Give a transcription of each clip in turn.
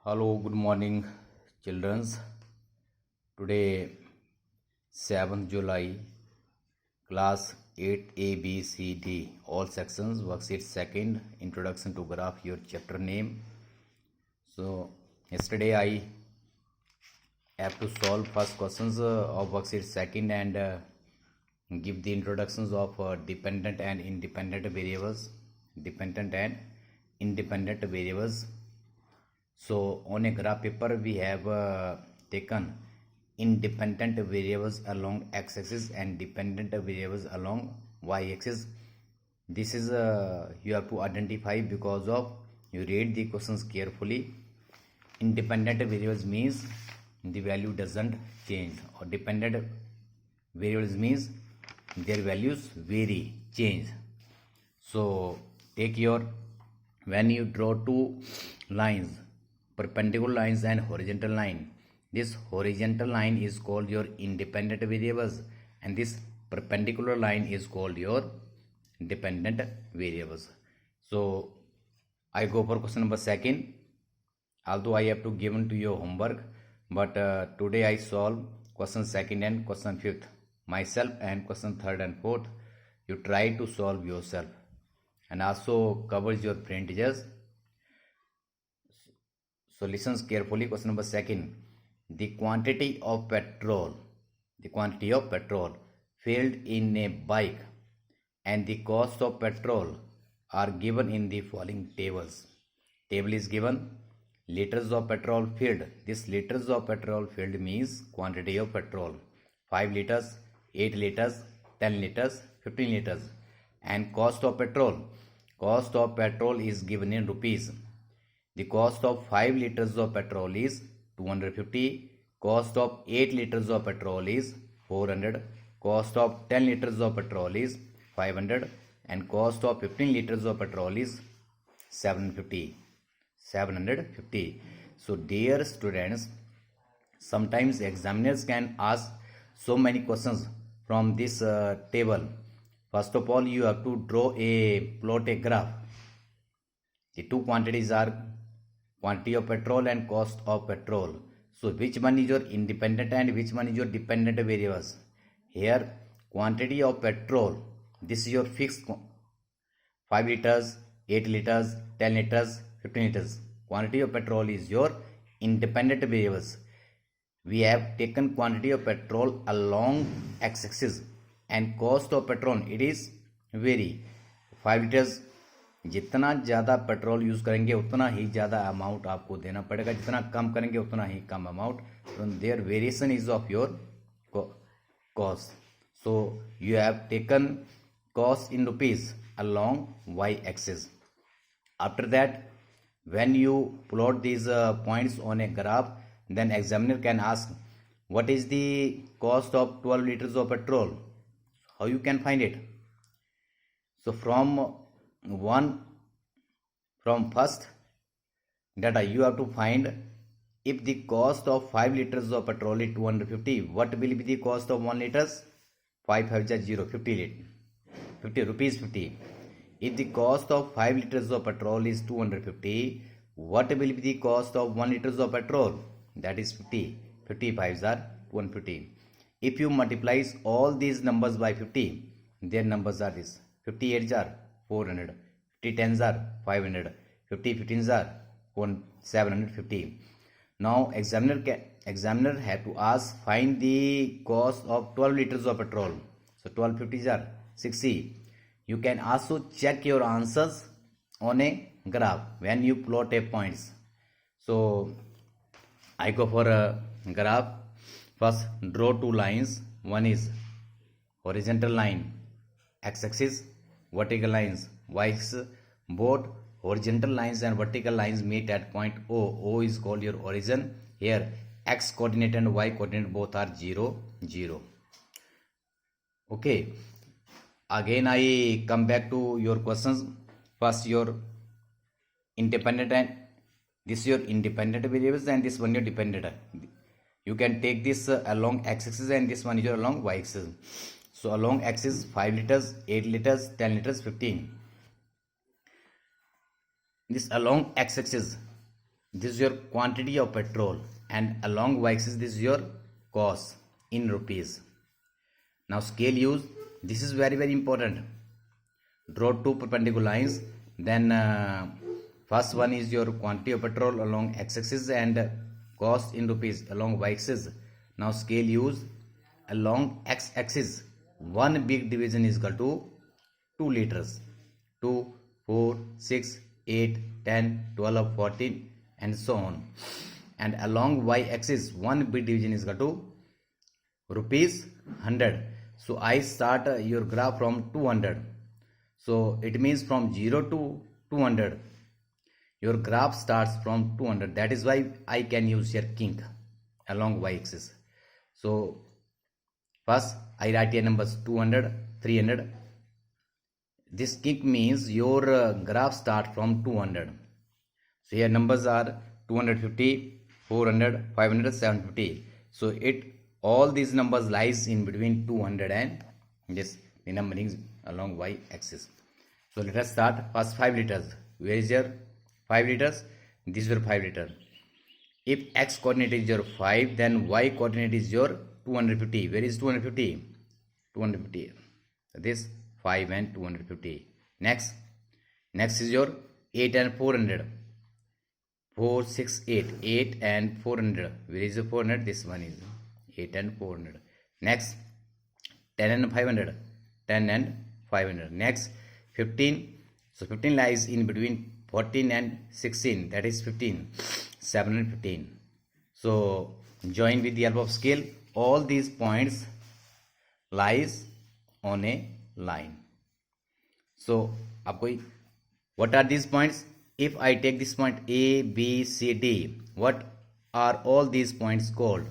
Hello, good morning, childrens. Today, 7th July, class 8A, B, C, D, all sections, worksheet second, introduction to graph, your chapter name. So, yesterday I have to solve first questions of worksheet second and give the introductions of dependent and independent variables. Dependent and independent variables. So on a graph paper, we have taken independent variables along x-axis and dependent variables along y-axis. This is you have to identify because of you read the questions carefully. Independent variables means the value doesn't change, or dependent variables means their values vary, change. So take your, when you draw two lines, perpendicular lines and horizontal line, this horizontal line is called your independent variables and this perpendicular line is called your dependent variables. So I go for question number second. Although I have to given to your homework, but today I solve question second and question fifth myself, and question third and fourth you try to solve yourself, and also covers your brain teachers. So listen carefully. Question number second. The quantity of petrol filled in a bike and the cost of petrol are given in the following tables. Table is given. Liters of petrol filled. This liters of petrol filled means quantity of petrol. 5 liters, 8 liters, 10 liters, 15 liters. And cost of petrol. Cost of petrol is given in rupees. The cost of 5 liters of petrol is 250. Cost of 8 liters of petrol is 400. Cost of 10 liters of petrol is 500. And cost of 15 liters of petrol is 750. So dear students, sometimes examiners can ask so many questions from this table. First of all, you have to draw plot a graph. The two quantities are quantity of petrol and cost of petrol. So which one is your independent and which one is your dependent variables? Here quantity of petrol, this is your fixed 5 liters, 8 liters, 10 liters, 15 liters. Quantity of petrol is your independent variables. We have taken quantity of petrol along x-axis and cost of petrol, it is vary. 5 liters, जितना ज़्यादा petrol use करेंगे उतना ही ज़्यादा amount आपको देना पड़ेगा, जितना कम करेंगे उतना ही कम amount. So their variation is of your cost. So you have taken cost in rupees along y-axis. After that, when you plot these points on a graph, then examiner can ask what is the cost of 12 liters of petrol. How you can find it? So from first data you have to find, if the cost of 5 liters of petrol is 250, what will be the cost of 1 liters? 5 5 0, 50 rupees 50. If the cost of 5 liters of petrol is 250, what will be the cost of 1 liters of petrol? That is 50. 50 5s are 150. If you multiply all these numbers by 50, their numbers are this. 50 8s are 400. 50 10s are 500. 50 15s are 750. Now examiner have to ask, find the cost of 12 liters of petrol. So 12 50s are 60. You can also check your answers on a graph when you plot a points. So I go for a graph. First draw two lines. One is horizontal line x-axis, vertical lines y-axis. Both horizontal lines and vertical lines meet at point O. O is called your origin. Here x coordinate and y coordinate both are 0 0. Okay, again I come back to your questions. First your independent, and this is your independent variables and this one your dependent. You can take this along x-axis and this one is your along y-axis. So along axis 5 liters, 8 liters, 10 liters, 15. This along x-axis this is your quantity of petrol, and along y-axis this is your cost in rupees. Now scale use, this is very very important. Draw two perpendicular lines, then first one is your quantity of petrol along x-axis and cost in rupees along y-axis. Now scale use, along x-axis one big division is equal to 2 liters, 2, 4, 6, 8, 10, 12, 14 and so on. And along y-axis one big division is equal to rupees 100. So I start your graph from 200. So it means from 0 to 200 your graph starts from 200. That is why I can use here kink along y-axis. So first I write here numbers 200, 300. This kink means your graph start from 200. So here numbers are 250, 400, 500, 750. So it all these numbers lies in between 200 and this the numbering along y-axis. So let us start. First 5 liters. Where is your 5 liters? This is your 5 liter. If x coordinate is your 5, then y coordinate is your 250. Where is 250? 250. This 5 and 250. Next is your 8 and 400. 4, 6, 8. 8 and 400. Where is the 400? This one is 8 and 400. Next 10 and 500. 10 and 500. Next 15. So 15 lies in between 14 and 16. That is 15. 7 and 15. So join with the help of scale. All these points lies on a line. So what are these points? If I take this point A, B, C, D, what are all these points called?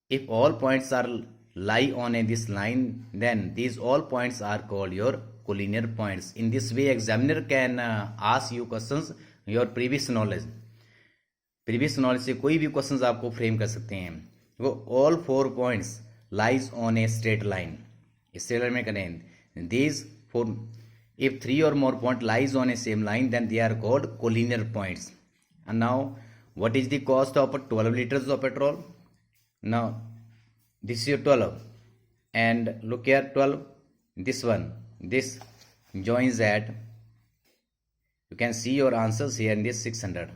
If all points are lie on this line, then these all points are called your collinear points. In this way examiner can ask you questions your previous knowledge से कोई भी questions आपको frame कर सकते हैं. वो all 4 points lies on a straight line. Straight line में करें these 4. If 3 or more point lies on a same line, then they are called collinear points. And now what is the cost of 12 liters of petrol? Now this is your 12 and look here 12, this one, this joins at, you can see your answers here in this 600.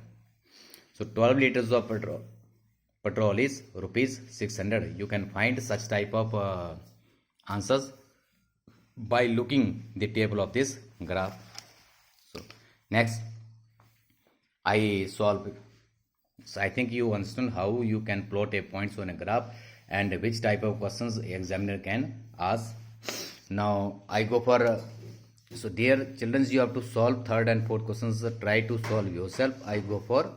So 12 liters of petrol is rupees 600. You can find such type of answers by looking the table of this graph. So next I solve. So I think you understand how you can plot a points on a graph and which type of questions examiner can ask. Now I go for so dear children, you have to solve third and fourth questions. Try to solve yourself. I go for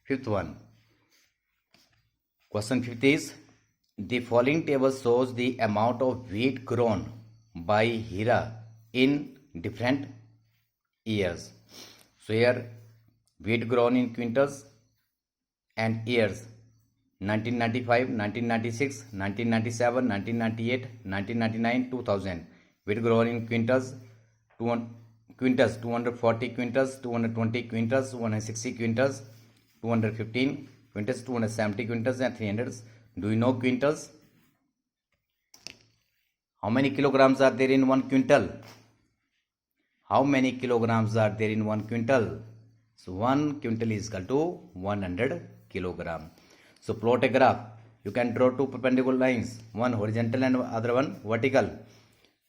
fifth one. Question 5 is, the following table shows the amount of wheat grown by Hira in different years. So here wheat grown in quintals and years: 1995, 1996, 1997, 1998, 1999, 2000. Wheat grown in quintals: 240 quintals, 220 quintals, 160 quintals, 215 quintals, 270 quintals and 300. Do you know quintals? How many kilograms are there in 1 quintal? How many kilograms are there in 1 quintal? So 1 quintal is equal to 100 kilogram. So plot a graph. You can draw two perpendicular lines, one horizontal and other one vertical.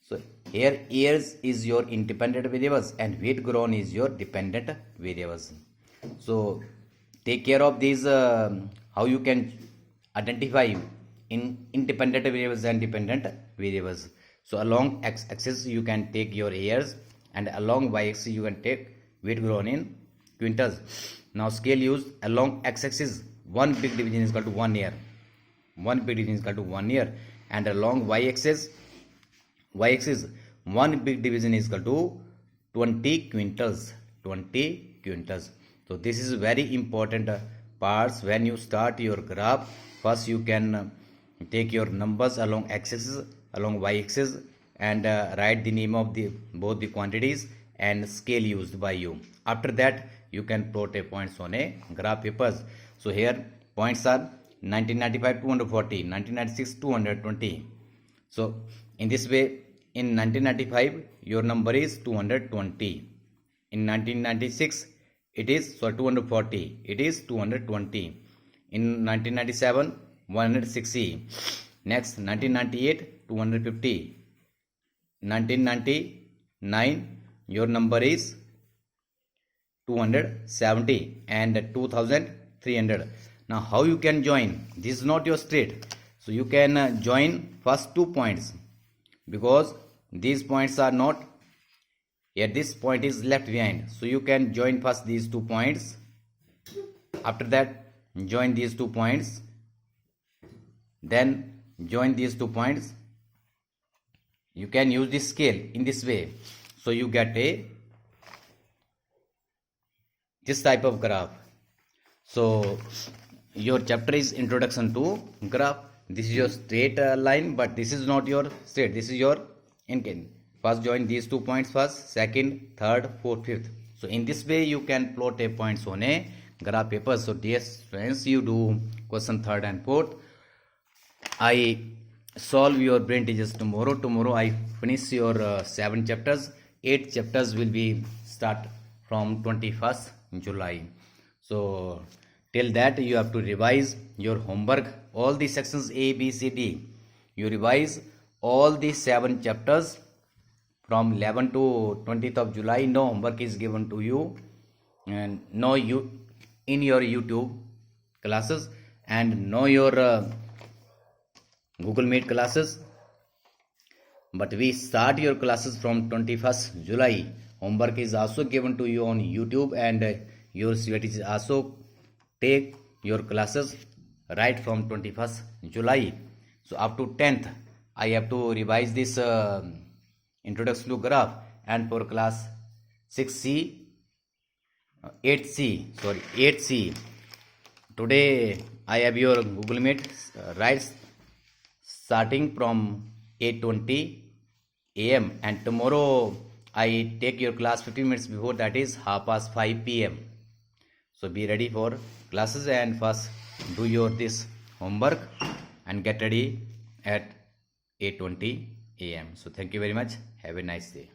So here years is your independent variables and weight grown is your dependent variables. So take care of these, how you can identify in independent variables and dependent variables. So along x-axis you can take your years and along y-axis you can take weight grown in quintals. Now scale used. Along x-axis one big division is equal to 1 year. One big division is equal to 1 year, and along y-axis one big division is equal to 20 quintals. 20 quintals. So this is very important parts when you start your graph. First you can take your numbers along x-axis, along y-axis, and write the name of both the quantities and scale used by you. After that, you can plot a points on a graph papers. So here points are 1995 240, 1996 220. So in this way, in 1995 your number is 220. In 1996 it is 240. It is 220. In 1997 160. Next 1998 250. 1999 your number is 270 and 2300. Now how you can join? This is not your straight, so you can join first 2 points, because these points are not here, this point is left behind, so you can join first these 2 points. After that join these 2 points, then join these 2 points. You can use this scale in this way, so you get a this type of graph. So your chapter is introduction to graph. This is your straight line, but this is not your straight, this is your incline. First join these 2 points first, second, third, fourth, fifth. So in this way you can plot a points on a graph paper. So dear friends, you do question third and fourth. I solve your brain teachers tomorrow. Tomorrow I finish your 7 chapters. 8 chapters will be start from 21st July. So till that you have to revise your homework, all the sections A, B, C, D. You revise all the 7 chapters from 11 to 20th of July. No homework is given to you, and no you in your YouTube classes, and no your Google Meet classes. But we start your classes from 21st July. Homework is also given to you on YouTube, and your strategies also take your classes right from 21st July. So up to 10th I have to revise this introduction to graph, and for class 6C 8C today I have your Google Meet right starting from 8:20 AM, and tomorrow I take your class 15 minutes before, that is 5:30 PM. So be ready for classes, and first do your this homework and get ready at 8:20 AM. So thank you very much. Have a nice day.